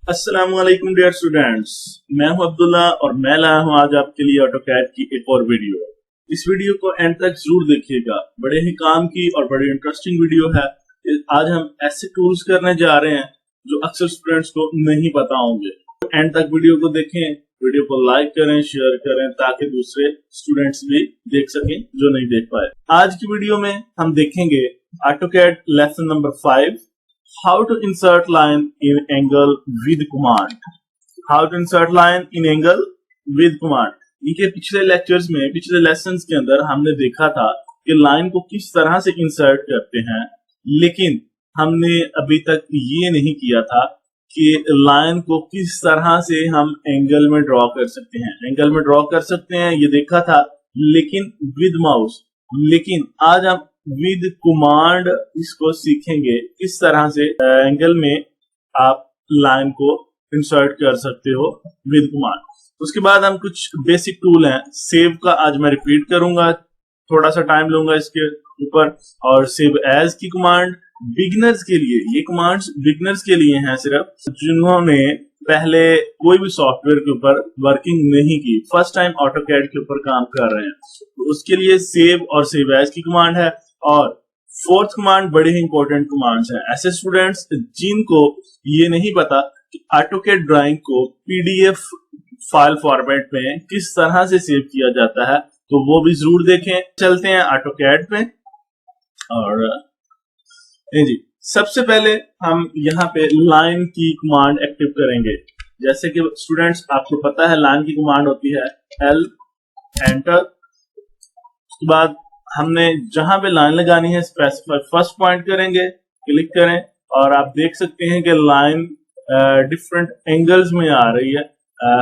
अस्सलामुअलैकुम dear students, मैं हूं अब्दुल्ला और मैं लाया हूं आज आपके लिए ऑटोकैड की एक और वीडियो। इस वीडियो को एंड तक जरूर देखिएगा, बड़े ही काम की और बड़ी इंटरेस्टिंग वीडियो है। आज हम ऐसे टूल्स करने जा रहे हैं जो अक्सर स्टूडेंट्स को नहीं पता होंगे। एंड तक वीडियो को देखें, वीडियो को लाइक करें, शेयर करें ताकि दूसरे स्टूडेंट्स भी देख सकें जो नहीं देख पाए। आज की वीडियो में हम देखेंगे AutoCAD lesson number 5, how to insert line in angle with command। how to insert line in angle with command। इनके पिछले लेक्चर्स में, पिछले लेसन्स के अंदर हमने देखा था कि लाइन को किस तरह से इंसर्ट करते हैं, लेकिन हमने अभी तक ये नहीं किया था कि लाइन को किस तरह से हम एंगल में ड्रॉ कर सकते हैं। एंगल में ड्रॉ कर सकते हैं ये देखा था, लेकिन विद माउस। लेकिन आज हम विद कमांड इसको सीखेंगे, किस तरह से एंगल में आप लाइन को इंसर्ट कर सकते हो विद कमांड। उसके बाद हम कुछ बेसिक टूल हैं। सेव का आज मैं रिपीट करूंगा, थोड़ा सा टाइम लूंगा इसके ऊपर। और सेव एज की कमांड बिगिनर्स के लिए, ये कमांड्स बिगिनर्स के लिए हैं, सिर्फ जिन्होंने पहले कोई भी सॉफ्टवेयर के ऊपर वर्किंग नहीं की, फर्स्ट टाइम ऑटोकैड के ऊपर काम कर रहे हैं, तो उसके लिए सेव और सेव एज की कमांड है। और फोर्थ कमांड बड़ी ही इंपॉर्टेंट कमांड्स हैं। ऐसे स्टूडेंट्स जिनको ये नहीं पता कि ऑटोकैड ड्राइंग को पीडीएफ फाइल फॉर्मेट में किस तरह से सेव किया जाता है, तो वो भी जरूर देखें। चलते हैं ऑटोकैड पे। और जी, सबसे पहले हम यहाँ पे लाइन की कमांड एक्टिव करेंगे। जैसे कि स्टूडेंट्स आपको पता है लाइन की कमांड होती है एल एंटर। उसके बाद हमने जहां पे लाइन लगानी है स्पेसिफाई फर्स्ट पॉइंट करेंगे, क्लिक करें और आप देख सकते हैं कि लाइन डिफरेंट एंगल्स में आ रही है।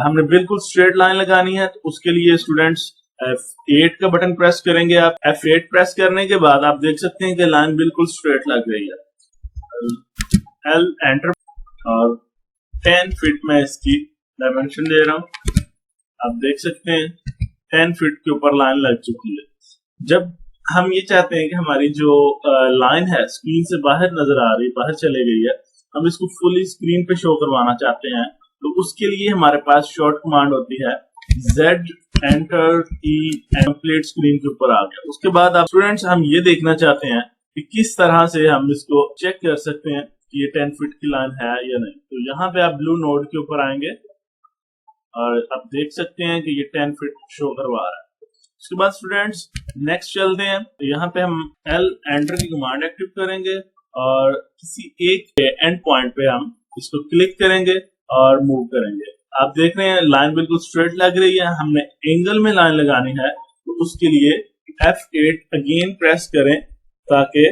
हमने बिल्कुल स्ट्रेट लाइन लगानी है, तो उसके लिए स्टूडेंट्स F8 का बटन प्रेस करेंगे। आप F8 प्रेस करने के बाद आप देख सकते हैं कि लाइन बिल्कुल स्ट्रेट लग रही है। L एंटर और 10 फीट में इसकी डायमेंशन दे रहा हूं। आप देख सकते हैं 10 फीट के ऊपर लाइन लग चुकी है। जब हम ये चाहते हैं कि हमारी जो लाइन है स्क्रीन से बाहर नजर आ रही, बाहर चले गई है, हम इसको फुली स्क्रीन पे शो करवाना चाहते हैं, तो उसके लिए हमारे पास शॉर्ट कमांड होती है Z enter E complete screen के ऊपर आ गया। उसके बाद आप स्टूडेंट्स हम ये देखना चाहते हैं कि किस तरह से हम इसको चेक कर सकते हैं कि ये 10 फीट की लाइन है या नहीं। तो यहाँ पे आप ब्लू नोड के ऊपर आएंगे और आप देख सकते हैं कि ये 10 फीट शो करवा रहा है। उसके बाद स्टूडेंट्स नेक्स्ट चलते हैं। यहाँ पे हम L एंटर की कमांड एक्टिव करेंगे और किसी एक एंड पॉइंट पे हम इसको क्लिक करेंगे और मूव करेंगे। आप देख रहे हैं लाइन बिल्कुल स्ट्रेट लग रही है। हमने एंगल में लाइन लगानी है, तो उसके लिए F8 अगेन प्रेस करें ताकि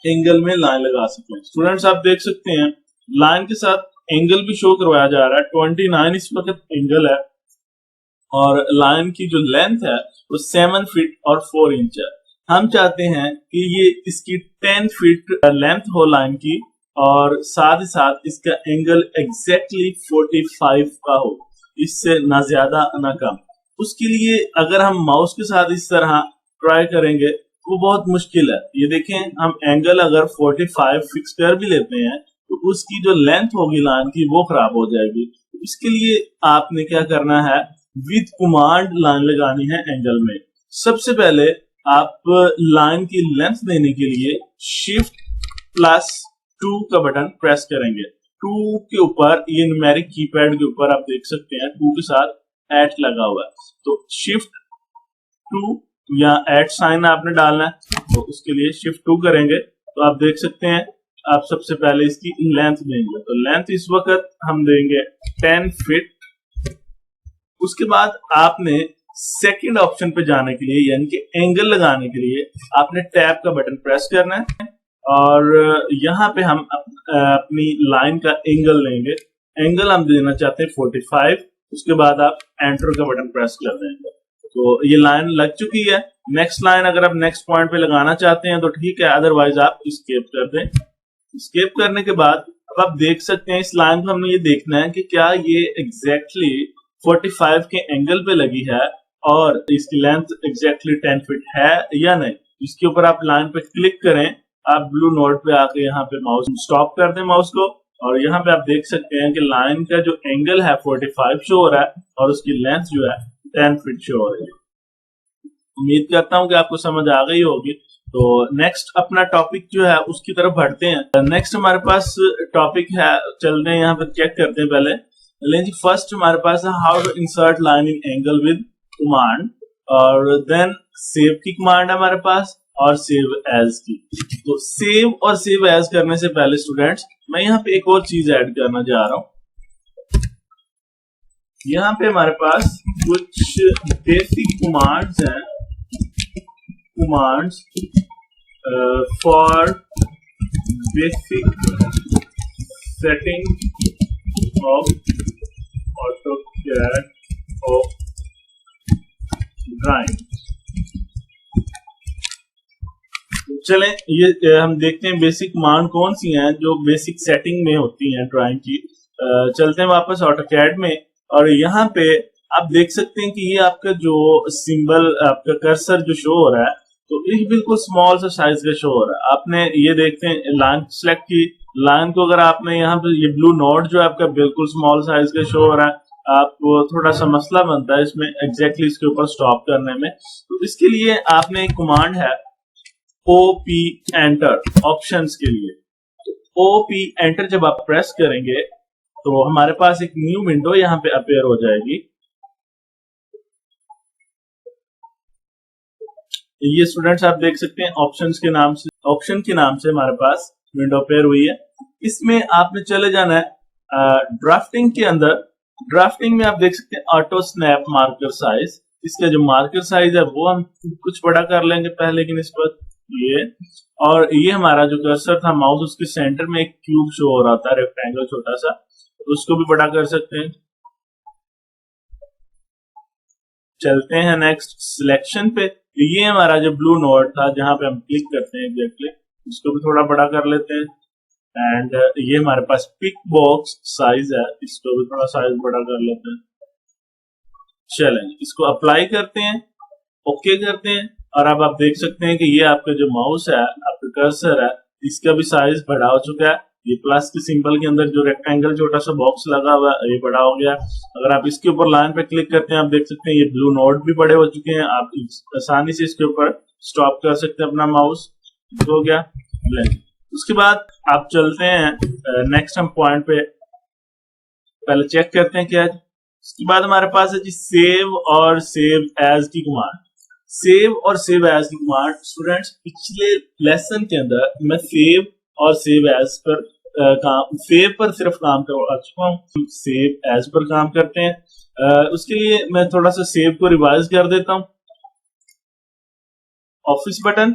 एंगल में लाइन लगा सकें। स्टूडेंट्स आप देख सकते हैं लाइन के साथ एंगल भी शो करवाया जा रहा है। 29 इस वक्त एंगल है और लाइन की जो लेंथ है वो 7 फीट और 4 इंच है। हम चाहते हैं कि ये इसकी 10 फीट लेंथ हो लाइन की और साथ ही साथ इसका एंगल एग्जैक्टली 45 का हो, इससे ना ज्यादा ना कम। उसके लिए अगर हम माउस के साथ इस तरह ट्राई करेंगे वो बहुत मुश्किल है। ये देखें, हम एंगल अगर 45 फिक्स कर भी लेते हैं तो उसकी जो लेंथ होगी लाइन की वो खराब हो जाएगी। इसके लिए आपने क्या करना है, विद कमांड लाइन लगानी है एंगल में। सबसे पहले आप लाइन की लेंथ देने के लिए Shift+2 का बटन प्रेस करेंगे। 2 के ऊपर ये न्यूमेरिक कीपैड के ऊपर आप देख सकते हैं 2 के साथ एट लगा हुआ है, तो Shift+2 या एट साइन आपने डालना है, तो उसके लिए Shift+2 करेंगे तो आप देख सकते हैं आप सबसे पहले इसकी लेंथ देंगे। तो लेंथ इस वक्त हम देंगे 10 फीट। उसके बाद आपने सेकंड ऑप्शन पे जाने के लिए यानी कि एंगल लगाने के लिए आपने टैब का बटन प्रेस करना है और यहाँ पे हम अपनी लाइन का एंगल लेंगे। एंगल हम देना चाहते हैं 45। उसके बाद आप एंटर का बटन प्रेस कर देंगे, तो ये लाइन लग चुकी है। नेक्स्ट लाइन अगर आप नेक्स्ट पॉइंट पे लगाना चाहते हैं तो ठीक है, अदरवाइज आप स्केप कर दें। स्केप करने के बाद अब आप देख सकते हैं इस लाइन को हमने ये देखना है कि क्या ये एग्जैक्टली 45 के एंगल पे लगी है और इसकी लेंथ एग्जैक्टली 10 फीट है या नहीं। इसके ऊपर आप लाइन पे क्लिक करें, आप ब्लू नोट पे आके यहाँ पे माउस स्टॉप कर दें माउस को और यहाँ पे आप देख सकते हैं कि लाइन का जो एंगल है 45 शो हो रहा है और उसकी लेंथ जो है 10 फीट शो हो रही है। उम्मीद करता हूँ कि आपको समझ आ गई होगी। तो नेक्स्ट अपना टॉपिक जो है उसकी तरफ बढ़ते हैं। नेक्स्ट हमारे पास टॉपिक है, चलते हैं यहाँ पर चेक करते हैं पहले। लेकिन फर्स्ट हमारे पास है how to insert line in angle with command, और देन सेव की कमांड है हमारे पास और सेव एज की। तो सेव और सेव एज करने से पहले स्टूडेंट्स मैं यहाँ पे एक और चीज ऐड करना चाह रहा हूँ। यहाँ पे हमारे पास कुछ बेसिक कमांड्स हैं, commands for basic setting of AutoCAD of drawing. चलें ये हम देखते हैं बेसिक कमांड कौन सी हैं जो बेसिक सेटिंग में होती हैं ड्राइंग की। चलते हैं वापस AutoCAD में, और यहाँ पे आप देख सकते हैं कि ये आपका जो सिंबल, आपका कर्सर जो शो हो रहा है, तो ये बिल्कुल स्मॉल सा साइज का शो हो रहा है। आपने ये देखते हैं लाइन सेलेक्ट की, लाइन को अगर आपने यहाँ पे ये ब्लू नोट जो है आपका बिल्कुल स्मॉल साइज का शो हो रहा है, आपको थोड़ा सा मसला बनता है इसमें एग्जैक्टली इसके ऊपर स्टॉप करने में। तो इसके लिए आपने एक कमांड है OP एंटर ऑप्शंस के लिए। तो OP एंटर जब आप प्रेस करेंगे तो हमारे पास एक न्यू विंडो यहाँ पे अपेयर हो जाएगी। ये स्टूडेंट्स आप देख सकते हैं ऑप्शंस के नाम से, ऑप्शन के नाम से हमारे पास विंडो अपेयर हुई है। इसमें आपने चले जाना है ड्राफ्टिंग के अंदर। ड्राफ्टिंग में आप देख सकते हैं ऑटो स्नैप मार्कर साइज। इसका जो मार्कर साइज है वो हम कुछ बड़ा कर लेंगे पहले की निस्बत ये, और ये हमारा जो कर्सर था माउस उसके सेंटर में एक क्यूब शो हो रहा था, रेक्टेंगल छोटा सा, तो उसको भी बड़ा कर सकते हैं। चलते हैं नेक्स्ट सिलेक्शन पे। ये हमारा जो ब्लू नोट था जहां पे हम क्लिक करते हैं एग्जैक्टली, उसको भी थोड़ा बड़ा कर लेते हैं। एंड ये हमारे पास पिक बॉक्स साइज है, इसको भी थोड़ा साइज बड़ा कर लेते हैं। चलेंगे इसको अप्लाई करते हैं, ओके करते हैं, और अब आप देख सकते हैं कि ये आपका जो माउस है, आपका कर्सर है, इसका भी साइज बड़ा हो चुका है। ये प्लस के सिंबल के अंदर जो रेक्टेंगल छोटा सा बॉक्स लगा हुआ है ये बड़ा हो गया। अगर आप इसके ऊपर लाइन पे क्लिक करते हैं आप देख सकते हैं ये ब्लू नोट भी बड़े हो चुके हैं। आप आसानी से इसके ऊपर स्टॉप कर सकते हैं अपना माउस, हो गया। उसके बाद आप चलते हैं नेक्स्ट हम पॉइंट पे, पहले चेक करते हैं क्या है। उसके बाद हमारे पास है जी सेव और सेव एज की कमांड। सेव और सेव एज की कमांड स्टूडेंट्स पिछले लेसन के अंदर मैं सेव और सेव एज पर सेव पर सिर्फ काम कर चुका हूँ, सेव एज पर काम करते हैं। उसके लिए मैं थोड़ा सा सेव को रिवाइज कर देता हूँ। ऑफिस बटन,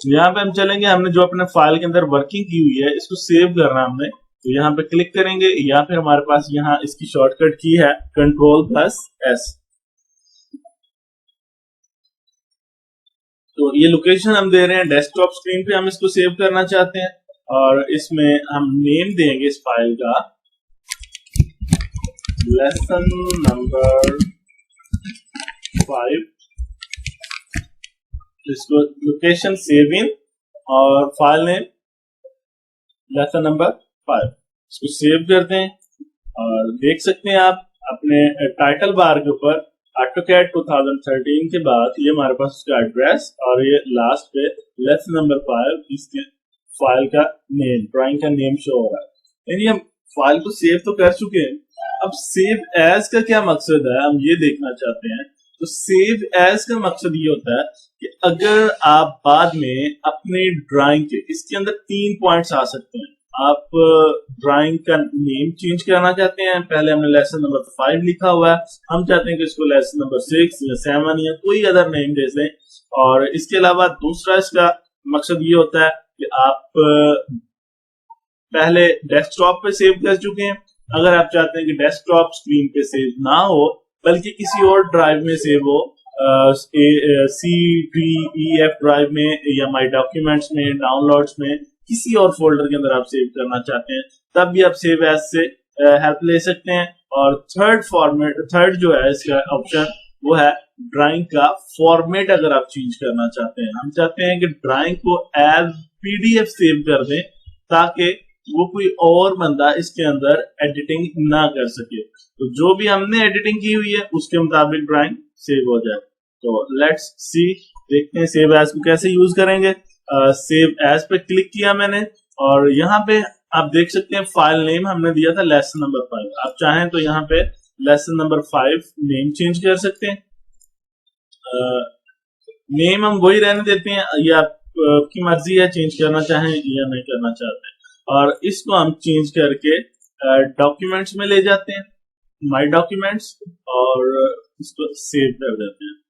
यहाँ पे हम चलेंगे, हमने जो अपने फाइल के अंदर वर्किंग की हुई है इसको सेव करना हमने, तो यहाँ पे क्लिक करेंगे, या फिर हमारे पास यहाँ इसकी शॉर्टकट की है Ctrl+S। तो ये लोकेशन हम दे रहे हैं डेस्कटॉप स्क्रीन पे, हम इसको सेव करना चाहते हैं, और इसमें हम नेम देंगे इस फाइल का लेसन नंबर 5। इसको लोकेशन सेव इन और फाइल नेम लेसन नंबर 5, इसको सेव करते हैं। और देख सकते हैं आप अपने टाइटल बार के ऊपर AutoCAD 2013 के बाद ये हमारे पास उसका एड्रेस और ये लास्ट पे लेसन नंबर 5 इसके फाइल का नेम, ड्राइंग का नेम शो हो रहा है। यानी हम फाइल को सेव तो कर चुके हैं, अब सेव एज का क्या मकसद है हम ये देखना चाहते हैं। तो सेव एज का मकसद ये होता है कि अगर आप बाद में अपने ड्राइंग के, इसके अंदर 3 पॉइंट्स आ सकते हैं। आप ड्राइंग का नेम चेंज करना चाहते हैं, पहले हमने लेसन नंबर 5 लिखा हुआ है, हम चाहते हैं कि इसको लेसन नंबर 6 या 7 या कोई अदर नेम दे दें। और इसके अलावा दूसरा इसका मकसद ये होता है कि आप पहले डेस्कटॉप पे सेव कर चुके हैं, अगर आप चाहते हैं कि डेस्कटॉप स्क्रीन पे सेव ना हो बल्कि किसी और ड्राइव में सेव हो, C/D/E/F ड्राइव में या माई डॉक्यूमेंट्स में, डाउनलोड्स में, किसी और फोल्डर के अंदर आप सेव करना चाहते हैं, तब भी आप सेव एज से हेल्प ले सकते हैं। और थर्ड जो है इसका ऑप्शन वो है ड्राइंग का फॉर्मेट। अगर आप चेंज करना चाहते हैं, हम चाहते हैं कि ड्राइंग को एज PDF सेव कर दें ताकि वो कोई और बंदा इसके अंदर एडिटिंग ना कर सके। तो जो भी हमने एडिटिंग की हुई है उसके मुताबिक ड्राइंग सेव हो जाए। तो लेट्स सी, देखते हैं सेव एज को कैसे यूज करेंगे। सेव एज पे क्लिक किया मैंने और यहाँ पे आप देख सकते हैं फाइल नेम हमने दिया था लेसन नंबर 5। आप चाहें तो यहाँ पे लेसन नंबर 5 नेम चेंज कर सकते हैं। नेम हम वही रहने देते हैं, ये आपकी मर्जी है चेंज करना चाहें या नहीं करना चाहते। और इसको हम चेंज करके डॉक्यूमेंट्स में ले जाते हैं, माय डॉक्यूमेंट्स, और इसको सेव कर देते हैं।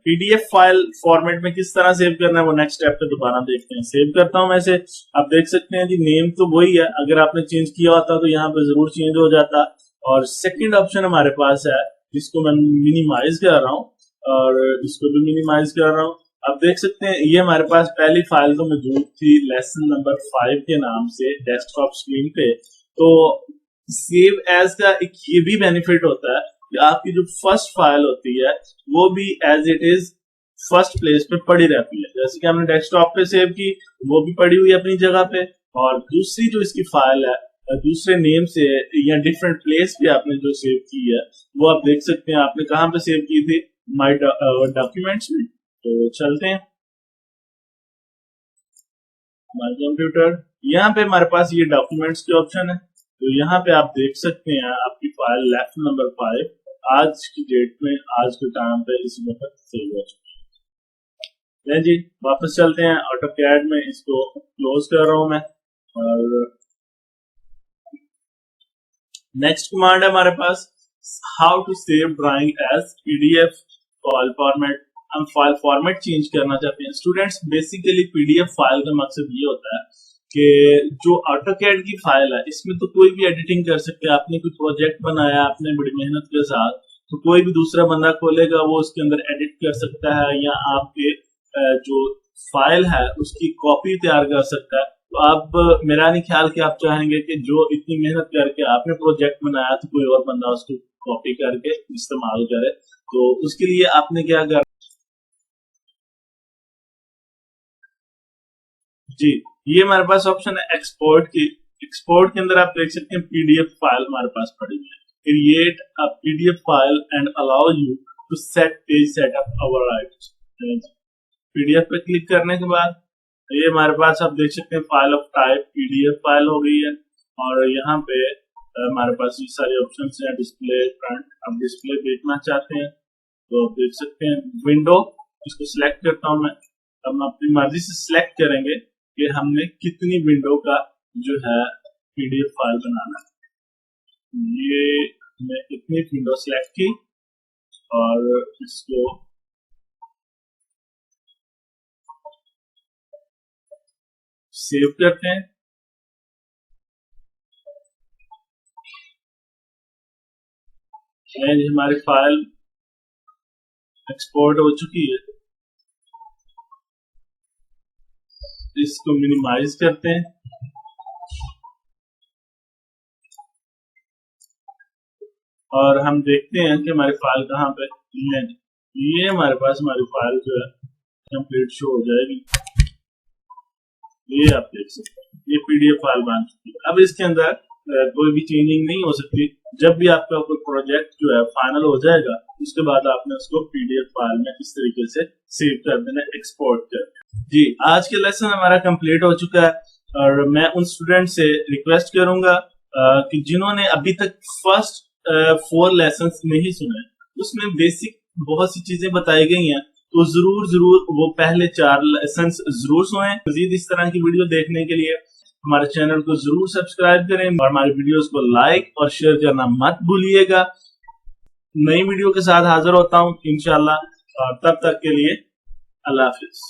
पीडीएफ फाइल फॉर्मेट में किस तरह सेव करना है वो नेक्स्ट स्टेप पे दोबारा देखते हैं। सेव करता हूं मैं इसे। आप देख सकते हैं कि नेम तो वही है, अगर आपने चेंज किया होता तो यहाँ पे जरूर चेंज हो जाता। और सेकंड ऑप्शन हमारे पास है जिसको मैं मिनिमाइज कर रहा हूँ और इसको भी मिनिमाइज कर रहा हूँ। आप देख सकते हैं ये हमारे पास पहली फाइल तो मौजूद थी लेसन नंबर 5 के नाम से डेस्कटॉप स्क्रीन पे। तो सेव एज का एक ये भी बेनिफिट होता है कि आपकी जो फर्स्ट फाइल होती है वो भी as it is first place पे पड़ी रहती है। जैसे कि हमने डेस्कटॉप पे सेव की, वो भी पड़ी हुई है अपनी जगह पे, और दूसरी जो इसकी फाइल है दूसरे नेम से या डिफरेंट प्लेस पे आपने जो सेव की है वो आप देख सकते हैं आपने कहाँ पे सेव की थी, माय डॉक्यूमेंट्स में। तो चलते हैं माय कंप्यूटर, यहाँ पे हमारे पास ये डॉक्यूमेंट्स के ऑप्शन है। तो यहाँ पे आप देख सकते हैं आपकी फाइल लेसन नंबर 5 आज की डेट में आज के टाइम पे इस वक्त सेव हो चुकी है। जी वापस चलते हैं ऑटोकैड में, इसको क्लोज कर रहा हूं मैं। और नेक्स्ट कमांड है हमारे पास how to save drawing as PDF file format. हम फाइल फॉर्मेट चेंज करना चाहते हैं। स्टूडेंट्स बेसिकली पीडीएफ फाइल का मकसद ये होता है कि जो ऑटोकैड की फाइल है इसमें तो कोई भी एडिटिंग कर सकते हैं। आपने कोई प्रोजेक्ट बनाया आपने बड़ी मेहनत के साथ, तो कोई भी दूसरा बंदा खोलेगा वो उसके अंदर एडिट कर सकता है या आपके जो फाइल है उसकी कॉपी तैयार कर सकता है। तो आप मेरा नहीं ख्याल कि आप चाहेंगे कि जो इतनी मेहनत करके आपने प्रोजेक्ट बनाया तो कोई और बंदा उसको कॉपी करके इस्तेमाल करे। तो उसके लिए आपने क्या कर जी, ये हमारे पास ऑप्शन है एक्सपोर्ट की। एक्सपोर्ट के अंदर आप देख सकते हैं पीडीएफ फाइल हमारे पास पड़ी हुई है। Create a PDF file and allow you to set page setup overrides. PDF पे क्लिक करने के बाद ये हमारे पास आप देख सकते हैं file of type PDF file हो गई है। और यहाँ पे हमारे पास ये सारे ऑप्शन है, डिस्प्ले फ्रंट। अब डिस्प्ले देखना चाहते हैं तो आप देख सकते हैं विंडो, इसको सिलेक्ट करता हूं मैं। अब हम अपनी मर्जी से सिलेक्ट करेंगे कि हमने कितनी विंडो का जो है पीडीएफ फाइल बनाना है। ये मैं इतनी विंडो सिलेक्ट की और इसको सेव करते हैं। हमारी फाइल एक्सपोर्ट हो चुकी है, इसको मिनिमाइज करते हैं और हम देखते हैं कि हमारी फाइल कहाँ पे है। ये हमारे पास हमारी फाइल जो है कंप्लीट शो हो जाएगी। ये आप देख सकते हैं ये पीडीएफ फाइल बन चुकी है। अब इसके अंदर कोई भी चेंजिंग नहीं हो सकती। जब भी आपका कोई प्रोजेक्ट जो है फाइनल हो जाएगा उसके बाद आपने उसको पीडीएफ फाइल में इस तरीके से सेव कर देना, एक्सपोर्ट कर देना। जी आज के लेसन हमारा कंप्लीट हो चुका है और मैं उन स्टूडेंट से रिक्वेस्ट करूंगा कि जिन्होंने अभी तक फर्स्ट 4 लेसन नहीं सुने, उसमें बेसिक बहुत सी चीजें बताई गई हैं, तो जरूर वो पहले 4 लेसन जरूर सुने। मजीद इस तरह की वीडियो देखने के लिए हमारे चैनल को जरूर सब्सक्राइब करें और हमारी वीडियोस को लाइक और शेयर करना मत भूलिएगा। नई वीडियो के साथ हाजिर होता हूं इंशाल्लाह, और तब तक के लिए अल्लाह हाफिज।